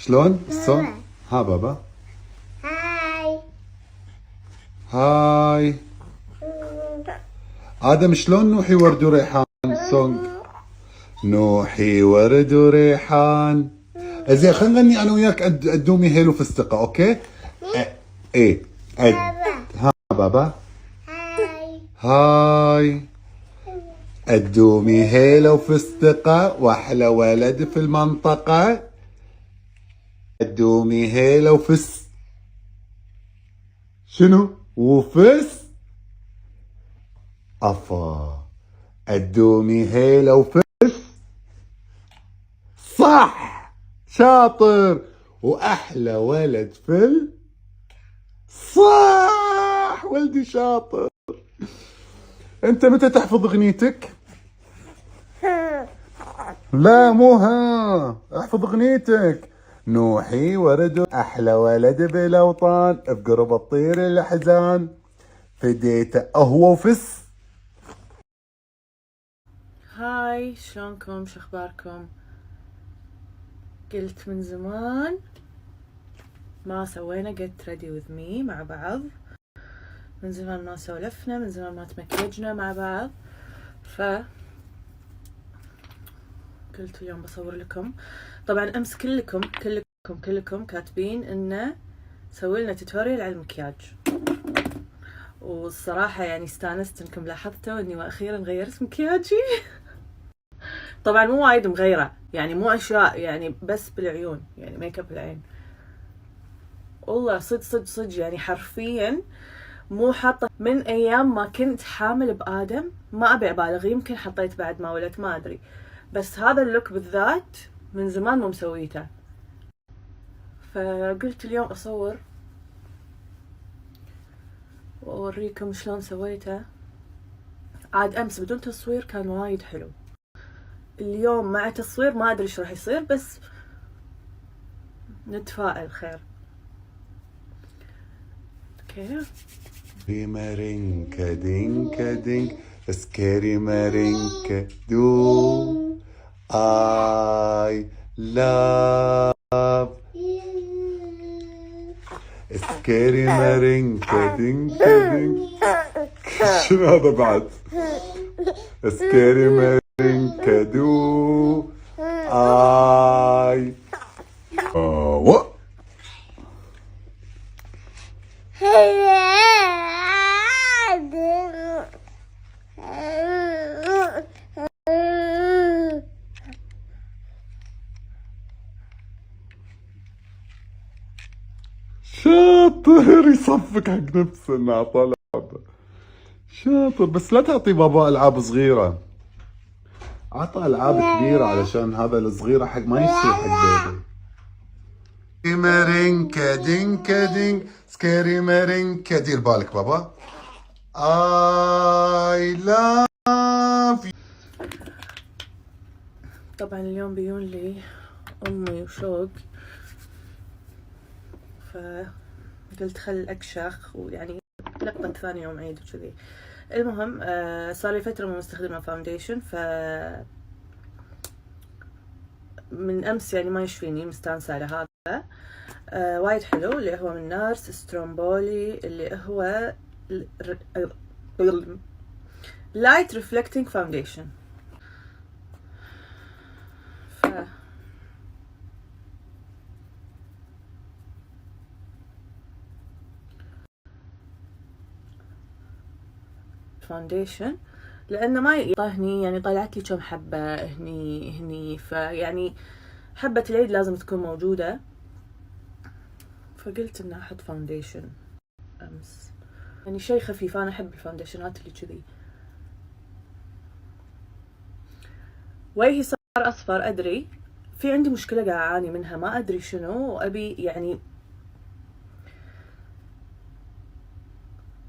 شلون الصوت؟ ها بابا. هاي. هاي آدم، شلون نوحي ورد وريحان سونج؟ نوحي ورد وريحان. زين خلينا نغني انا وياك ادومي هيل وفستقه، اوكي؟ ايه ها بابا. هاي. هاي ادومي هيل وفستقه واحلى ولد في المنطقه. ادومي هيل وفس شنو؟ وفس افا. ادومي هيل وفس. صح، شاطر، واحلى ولد صح ولدي شاطر. انت متى تحفظ اغنيتك؟ لا مو ها، احفظ اغنيتك. نوحي ورد احلى ولد بالاوطان، بقرب الطير الاحزان، فديته هو وفس. هاي، شلونكم؟ شخباركم؟ قلت من زمان ما سوينا get ready with me مع بعض، من زمان ما سولفنا، من زمان ما تمكيجنا مع بعض، ف قلت اليوم بصور لكم. طبعا امس كلكم كاتبين انه سوي لنا توتوريال على المكياج، والصراحة يعني استانست انكم لاحظتوا اني واخيرا غيرت مكياجي. طبعا مو وايد مغيرة، يعني مو اشياء، يعني بس بالعيون، يعني ميك اب العين. والله صدق يعني حرفيا مو حاطة من ايام ما كنت حامل بآدم، ما ابي ابالغ، يمكن حطيت بعد ما ولدت ما ادري، بس هذا اللوك بالذات من زمان مو مسويته. فقلت اليوم اصور واوريكم شلون سويته. عاد امس بدون تصوير كان وايد حلو، اليوم مع تصوير ما ادري ايش راح يصير، بس نتفائل خير. اوكي. مارينكا دينكا دينك سكيري مارينكا دو I love سكيري مارينكا دينكا دينك. شنو هذا بعد؟ سكيري مارينكا دو I شاطر، يصفق حق نفسه انه عطاه لعبة. شاطر، بس لا تعطي بابا العاب صغيرة، عطى العاب كبيرة علشان هذا الصغيرة حق ما يصير حق بيبي. مارينكا دينكا دينك سكيري مارينكا. دير بالك بابا. I love you. طبعا اليوم بيون لي امي وشوق، فقلت خل اكشخ، ويعني لقطة ثاني يوم عيد وكذي. المهم صار لي فترة ما مستخدمة فاونديشن، ف من امس يعني ما يشفيني، مستانسة على هذا. وايد حلو، اللي هو من نارس سترومبولي، اللي هو لايت ريفلكتنج فاونديشن. فاونديشن لانه ما هني، يعني طلعت لي كم حبه هني فيعني حبه العيد لازم تكون موجوده، فقلت اني احط فاونديشن امس، يعني شيء خفيف. انا احب الفاونديشنات اللي كذي. وجهي صار اصفر، ادري في عندي مشكله قاعد اعاني منها، ما ادري شنو، وابي يعني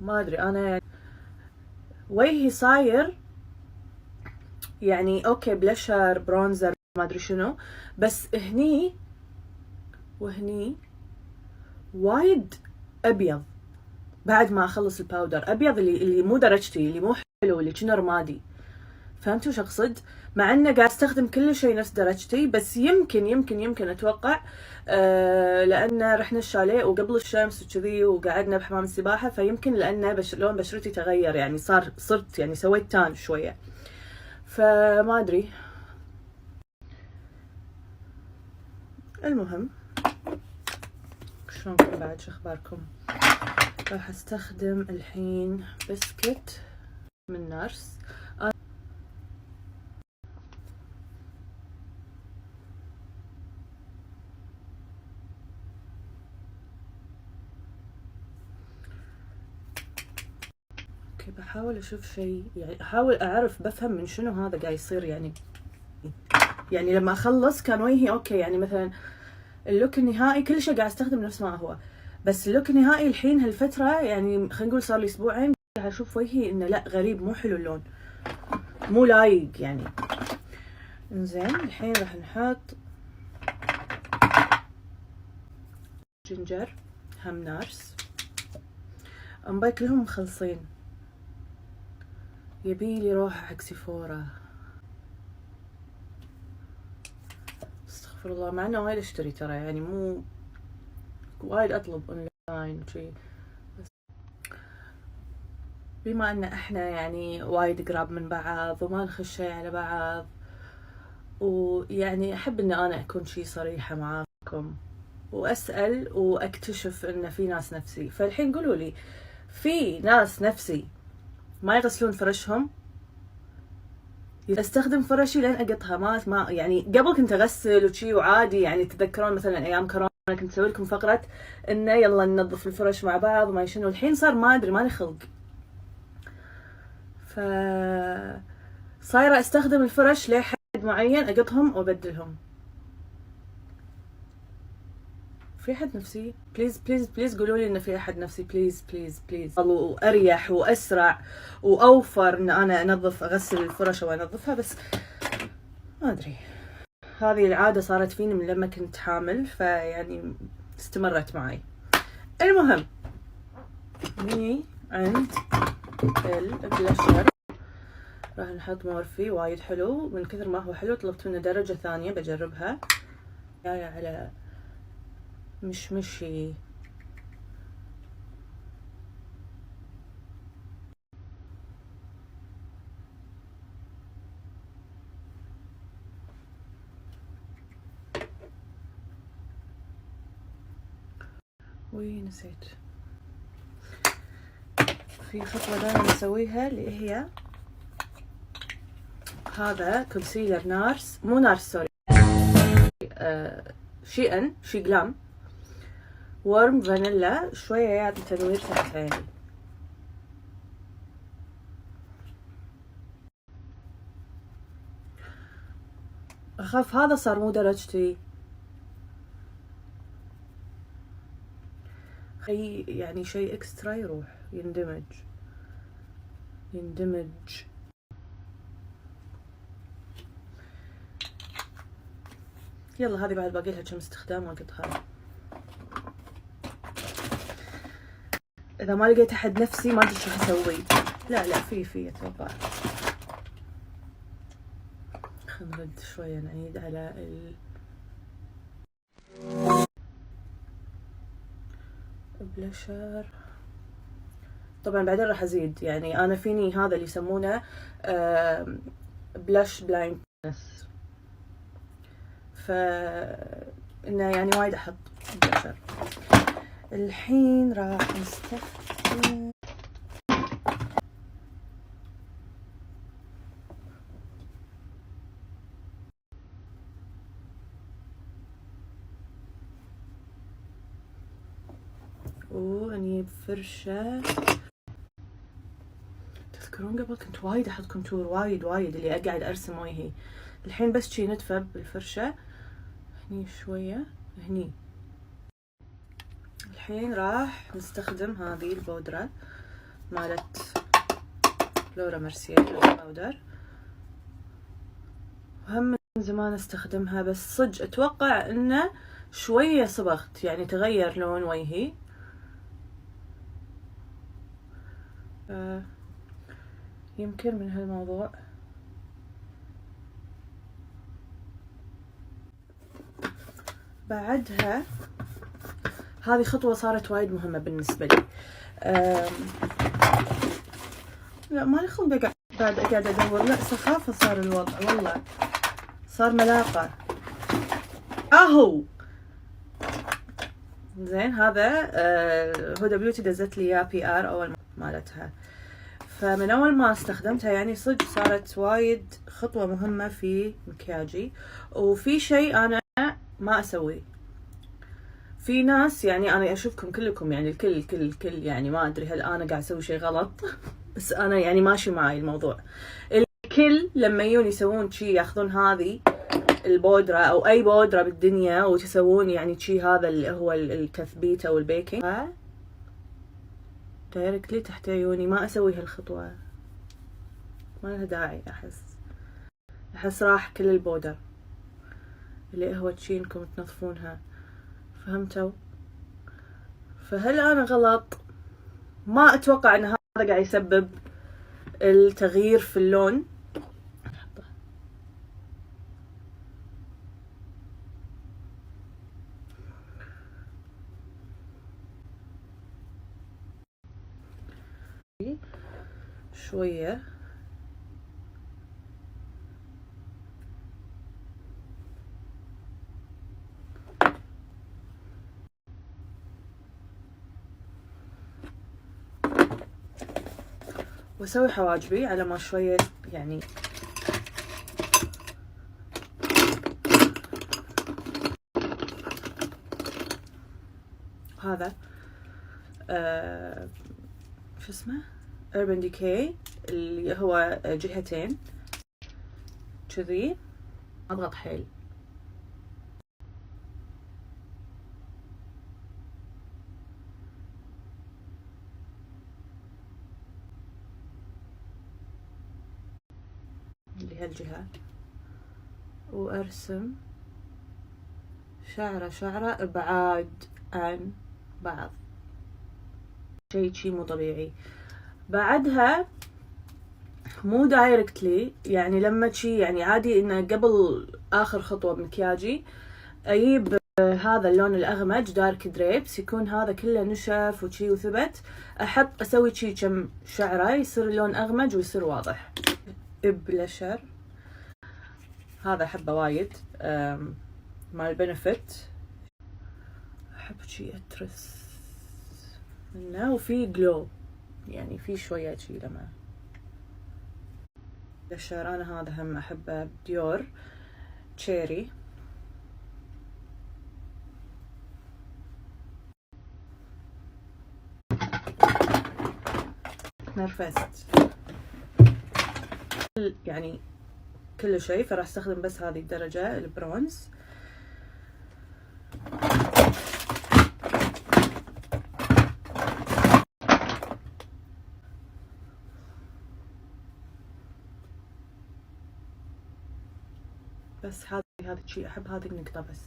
ما ادري انا، يعني وجهي صاير يعني اوكي بلشر برونزر ما ادري شنو، بس هني وهني وايد ابيض بعد ما اخلص الباودر، ابيض اللي مو درجتي، اللي مو حلو، اللي كنا رمادي. فهمتوا وش اقصد؟ مع انه قاعد استخدم كل شيء نفس درجتي، بس يمكن اتوقع لان رحنا الشاليه وقبل الشمس وكذي وقعدنا بحمام السباحه، فيمكن لان لون بشرتي تغير، يعني صرت يعني سويت تان شويه، فما ادري. المهم شلونكم بعد، شو اخباركم؟ راح استخدم الحين بسكت من نارس. اوكي بحاول اشوف شيء، يعني احاول اعرف بفهم من شنو هذا قاعد يصير. يعني لما اخلص كان وجهي اوكي، يعني مثلا اللوك النهائي كل شيء قاعد استخدم نفس ما هو، بس اللوك النهائي الحين هالفترة يعني خلينا نقول صار لي اسبوعين قاعد اشوف وجهي انه لا غريب، مو حلو اللون، مو لايق يعني. انزين الحين راح نحط جنجر هم نارس، انباي كلهم مخلصين، يبيلي روحه حق سيفورا، استغفر الله، مع انه وايد اشتري ترى، يعني مو وايد اطلب اونلاين وشي، بما ان احنا يعني وايد قراب من بعض وما نخش شي على بعض، ويعني احب ان انا اكون شي صريحة معاكم واسأل واكتشف ان في ناس نفسي. فالحين قولوا لي، في ناس نفسي ما يغسلون فرشهم؟ استخدم فرشي لين اقطها، ما يعني قبل كنت اغسل وشي وعادي، يعني تذكرون مثلا ايام كورونا كنت اسوي لكم فقرة انه يلا ننظف الفرش مع بعض وما شنو. الحين صار ما ادري، مالي خلق، ف صايرة استخدم الفرش لحد معين اقطهم وابدلهم. في احد نفسي؟ بليز بليز بليز قولوا لي ان في احد نفسي، بليز بليز بليز، واريح واسرع واوفر ان انا اغسل الفرش وانظفها، بس ما ادري، هذه العادة صارت فيني من لما كنت حامل، فيعني استمرت معي. المهم ني عند البلاشر راح نحط مورفي، وايد حلو، من كثر ما هو حلو طلبت منه درجة ثانية بجربها، جاية على مشمشي. نسيت في خطوة دائما اسويها اللي هي هذا كونسيلر نارس، مو نارس سوري، شي جلام ورم فانيلا، شوية يعطي تنوير تحت عيني. اخاف هذا صار مو درجتي، يعني شيء اكسترا يروح يندمج. يلا هذه بعد باقي لها كم استخدام واقطها. اذا ما لقيت احد نفسي ما ادري شو اسوي. لا في اتوقع. خلينا نرد شويه نعيد على البلاشر. طبعا بعدين راح ازيد، يعني انا فيني هذا اللي يسمونه بلاش بلايندنس، انه يعني وايد احط بلاشر. الحين راح نستخدم ونجيب فرشة. تذكرون قبل كنت وايد احط كونتور، وايد اللي اقعد ارسم وجهي، الحين بس شي ندفة بالفرشة هني شوية هني. الحين راح نستخدم هذه البودرة مالت لورا مرسيل باودر، وهم من زمان استخدمها، بس صدق اتوقع انه شوية صبغت، يعني تغير لون وجهي. يمكن من هالموضوع. بعدها هذه خطوة صارت وايد مهمة بالنسبة لي. لا مالي خلق بعد قاعدة ادور، لا سخافة صار الوضع والله، صار ملاقة اهو. زين هذا هدى بيوتي دزت لي اياه PR اول مالتها، فمن اول ما استخدمتها يعني صدق صارت وايد خطوة مهمة في مكياجي. وفي شيء انا ما اسويه، في ناس يعني انا اشوفكم كلكم يعني الكل يعني ما ادري هل انا قاعد اسوي شيء غلط بس انا يعني ماشي معي الموضوع. الكل لما يجون يسوون شي ياخذون هذه البودرة او اي بودرة بالدنيا وتسوون يعني شي هذا اللي هو التثبيت او البيكنج دايركتلي تحت عيوني. ما اسوي هالخطوة، ما لها داعي. احس راح كل البودر اللي هو تشي انكم تنظفونها، فهمتوا؟ فهل انا غلط؟ ما اتوقع ان هذا قاعد يسبب التغيير في اللون. شوية واسوي حواجبي على ما شوية يعني هذا شو اسمه Urban Decay اللي هو جهتين كذي، اضغط حيل. اللي هالجهة وارسم شعرة ابعاد عن بعض، شي مو طبيعي. بعدها مو دايركتلي يعني لما شي يعني عادي انه قبل اخر خطوة بمكياجي اجيب هذا اللون الاغمج دارك دريبس، يكون هذا كله نشف وشي وثبت، احط اسوي شي كم شعرة يصير اللون اغمج ويصير واضح. بلشر هذا احبه وايد مال بنفيت، احب شي اترس منه وفي جلو يعني في شوية شي لما بلشر. انا هذا هم احبه ديور تشيري. نرفزت يعني كل شيء، فراح استخدم بس هذه الدرجة البرونز. بس هذا الشيء احب هذه النقطة بس.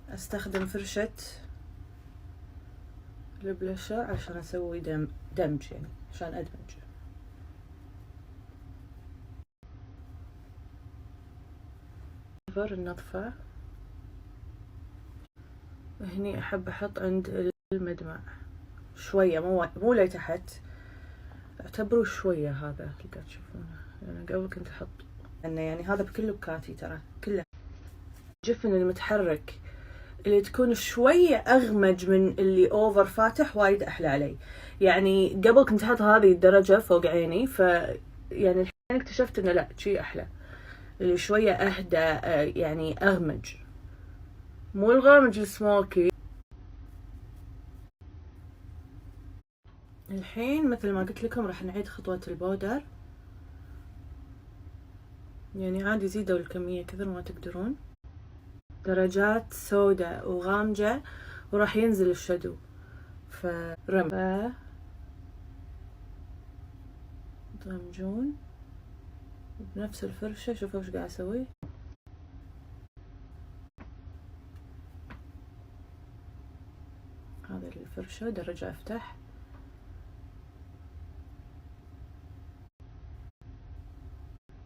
استخدم فرشة البلشر عشان اسوي دمج يعني عشان ادمج. النظفة هني احب احط عند المدمع شوية، مو لتحت، اعتبروا شوية هذا اللي قاعد تشوفونه. انا قبل كنت احط انه يعني هذا بكل لوكاتي ترى كله. الجفن المتحرك اللي تكون شوية اغمج من اللي اوفر فاتح وايد احلى علي. يعني قبل كنت احط هذه الدرجة فوق عيني، ف يعني الحين اكتشفت انه لا شي احلى اللي شوية اهدى يعني اغمج، مو الغامج السموكي. الحين مثل ما قلت لكم راح نعيد خطوة البودر، يعني عادي زيدوا الكمية كثر ما تقدرون، درجات سوداء وغامجة، وراح ينزل الشادو. فرم تغمجون بنفس الفرشة. شوفوا وش قاعد اسوي. هذا الفرشة درجة افتح،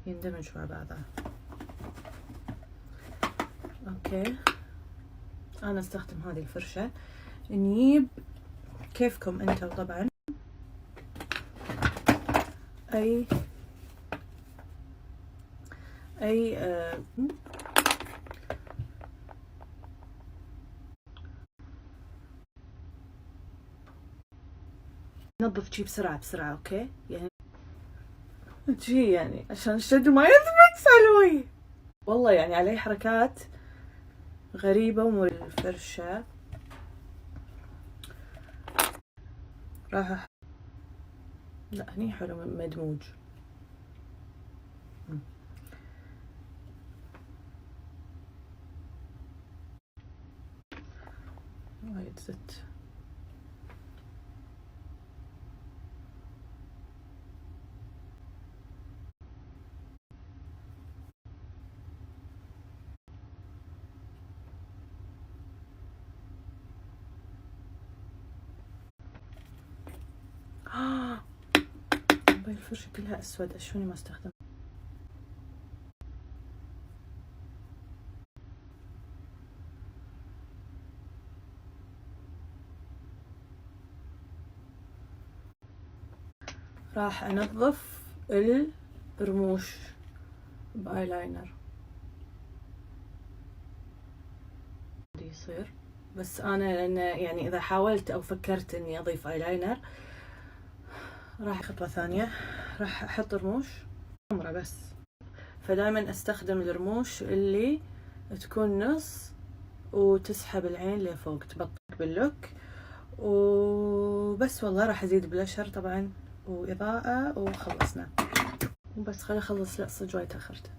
يندمج مع بعضه. اوكي، انا استخدم هذه الفرشة. نجيب كيفكم انتم طبعا اي نظف شي بسرعة بسرعة. اوكي، يعني جي يعني عشان الشد ما يثبت سلوي. والله يعني عليه حركات غريبة ومو الفرشة. راح لا هني حلو مدموج. وايد زت. الفرشة كلها اسود، اشوني ما استخدم. راح انظف الرموش بايلاينر. يصير بس انا لان يعني اذا حاولت او فكرت اني اضيف ايلاينر راح خطوة ثانية، راح احط رموش حمرا بس. فدائما استخدم الرموش اللي تكون نص وتسحب العين لفوق، تبطك باللوك وبس. والله راح ازيد بلاشر طبعا واضاءة وخلصنا. وبس خلي اخلص. لا صدق وايد تاخرت.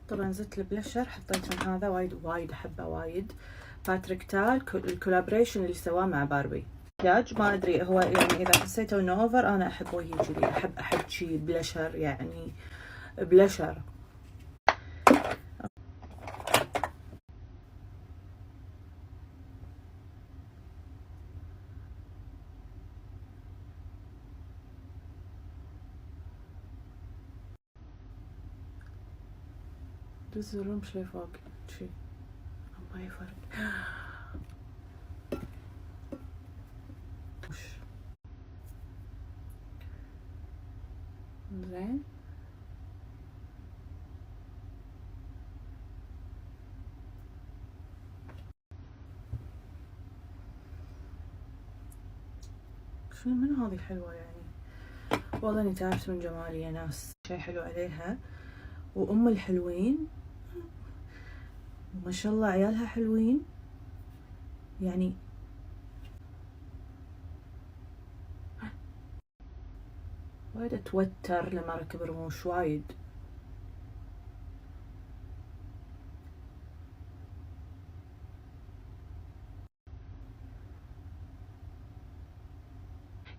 طبعا زدت البلاشر، حطيت من هذا وايد احبه وايد، باتريك تال الكولابريشن اللي سواه مع باربي. ما ادري هو يعني اذا حسيته انه اوفر، انا احب وجهي كذي، احب شي بلاشر يعني بلاشر. دز الرمش لفوق شي ما يفرق. زين شنو من هذه حلوة يعني. والله اني تعبت من جمالي يا ناس. شي حلو عليها وام الحلوين ما شاء الله، عيالها حلوين يعني. وايد اتوتر لما اركب رموش وايد.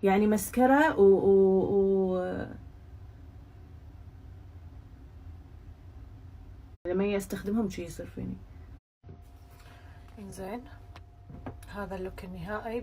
يعني مسكرة لما استخدمهم شي يصير فيني. انزين هذا اللوك النهائي.